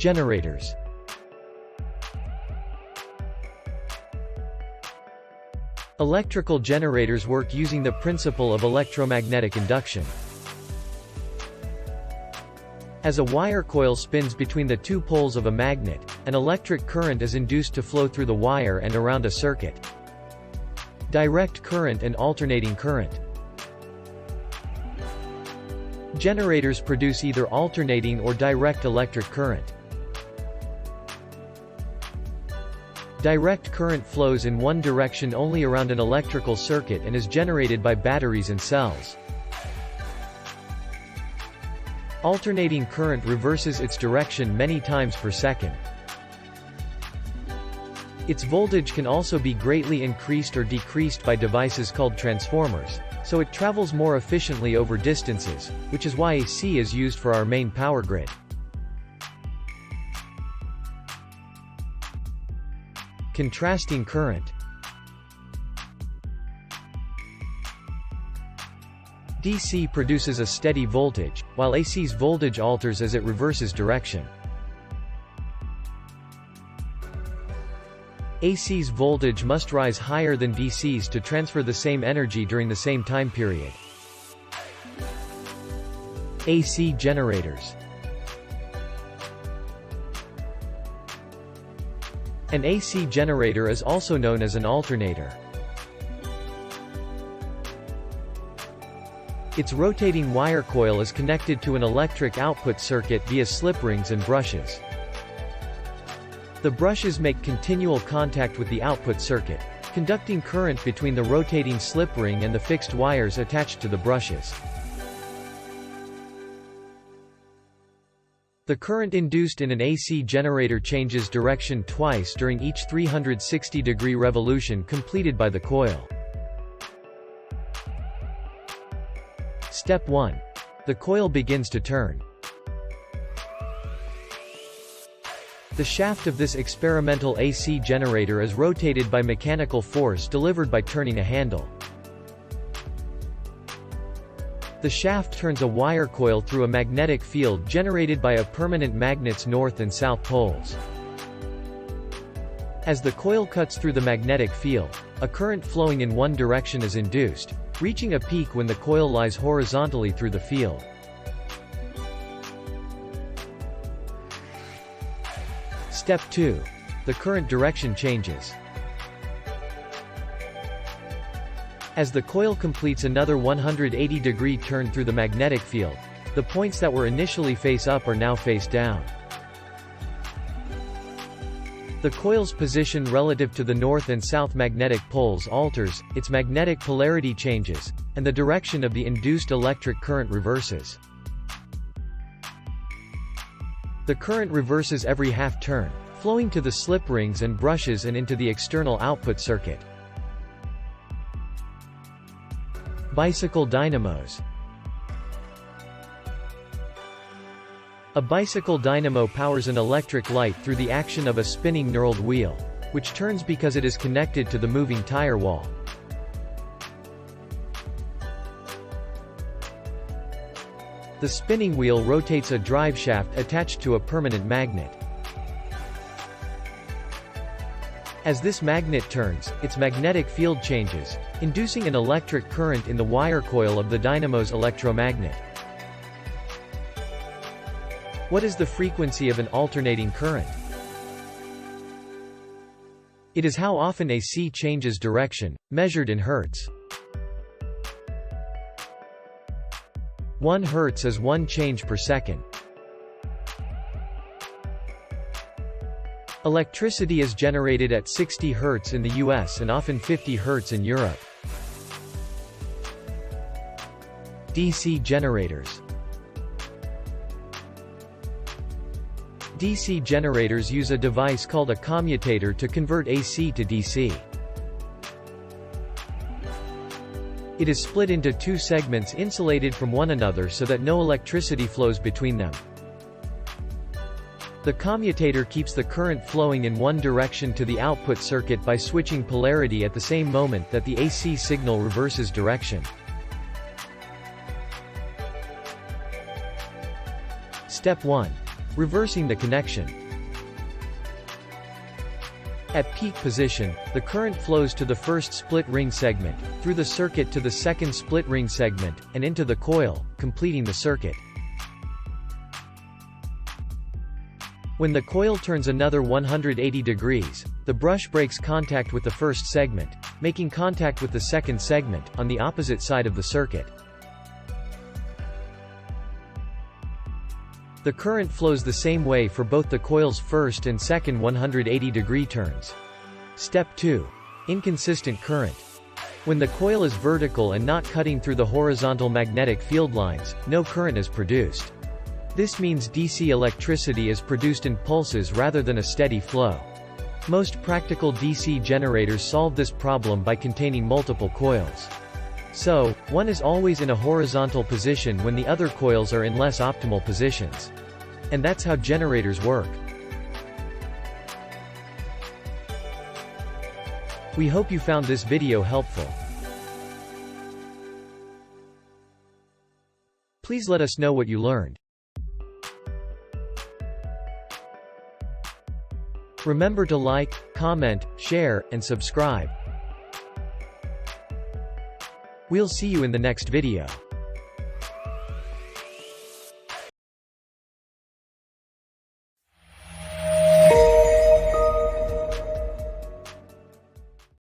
Generators. Electrical generators work using the principle of electromagnetic induction. As a wire coil spins between the two poles of a magnet, an electric current is induced to flow through the wire and around a circuit. Direct current and alternating current. Generators produce either alternating or direct electric current. Direct current flows in one direction only around an electrical circuit and is generated by batteries and cells. Alternating current reverses its direction many times per second. Its voltage can also be greatly increased or decreased by devices called transformers, so it travels more efficiently over distances, which is why AC is used for our main power grid. Contrasting current. DC produces a steady voltage, while AC's voltage alters as it reverses direction. AC's voltage must rise higher than DC's to transfer the same energy during the same time period. AC generators. An AC generator is also known as an alternator. Its rotating wire coil is connected to an electric output circuit via slip rings and brushes. The brushes make continual contact with the output circuit, conducting current between the rotating slip ring and the fixed wires attached to the brushes. The current induced in an AC generator changes direction twice during each 360-degree revolution completed by the coil. Step 1. The coil begins to turn. The shaft of this experimental AC generator is rotated by mechanical force delivered by turning a handle. The shaft turns a wire coil through a magnetic field generated by a permanent magnet's north and south poles. As the coil cuts through the magnetic field, a current flowing in one direction is induced, reaching a peak when the coil lies horizontally through the field. Step 2. The current direction changes. As the coil completes another 180-degree turn through the magnetic field, the points that were initially face up are now face down. The coil's position relative to the north and south magnetic poles alters, its magnetic polarity changes, and the direction of the induced electric current reverses. The current reverses every half turn, flowing to the slip rings and brushes and into the external output circuit. Bicycle dynamos. A bicycle dynamo powers an electric light through the action of a spinning knurled wheel, which turns because it is connected to the moving tire wall. The spinning wheel rotates a drive shaft attached to a permanent magnet. As this magnet turns, its magnetic field changes, inducing an electric current in the wire coil of the dynamo's electromagnet. What is the frequency of an alternating current? It is how often AC changes direction, measured in hertz. 1 hertz is 1 change per second. Electricity is generated at 60 Hz in the US and often 50 Hz in Europe. DC generators. DC generators use a device called a commutator to convert AC to DC. It is split into two segments insulated from one another so that no electricity flows between them. The commutator keeps the current flowing in one direction to the output circuit by switching polarity at the same moment that the AC signal reverses direction. Step 1. reversing the connection. At peak position, the current flows to the first split ring segment, through the circuit to the second split ring segment, and into the coil, completing the circuit. When the coil turns another 180 degrees, the brush breaks contact with the first segment, making contact with the second segment, on the opposite side of the circuit. The current flows the same way for both the coil's first and second 180-degree turns. Step 2. Inconsistent current. When the coil is vertical and not cutting through the horizontal magnetic field lines, no current is produced. This means DC electricity is produced in pulses rather than a steady flow. Most practical DC generators solve this problem by containing multiple coils. So, one is always in a horizontal position when the other coils are in less optimal positions. And that's how generators work. We hope you found this video helpful. Please let us know what you learned. Remember to like, comment, share, and subscribe. We'll see you in the next video.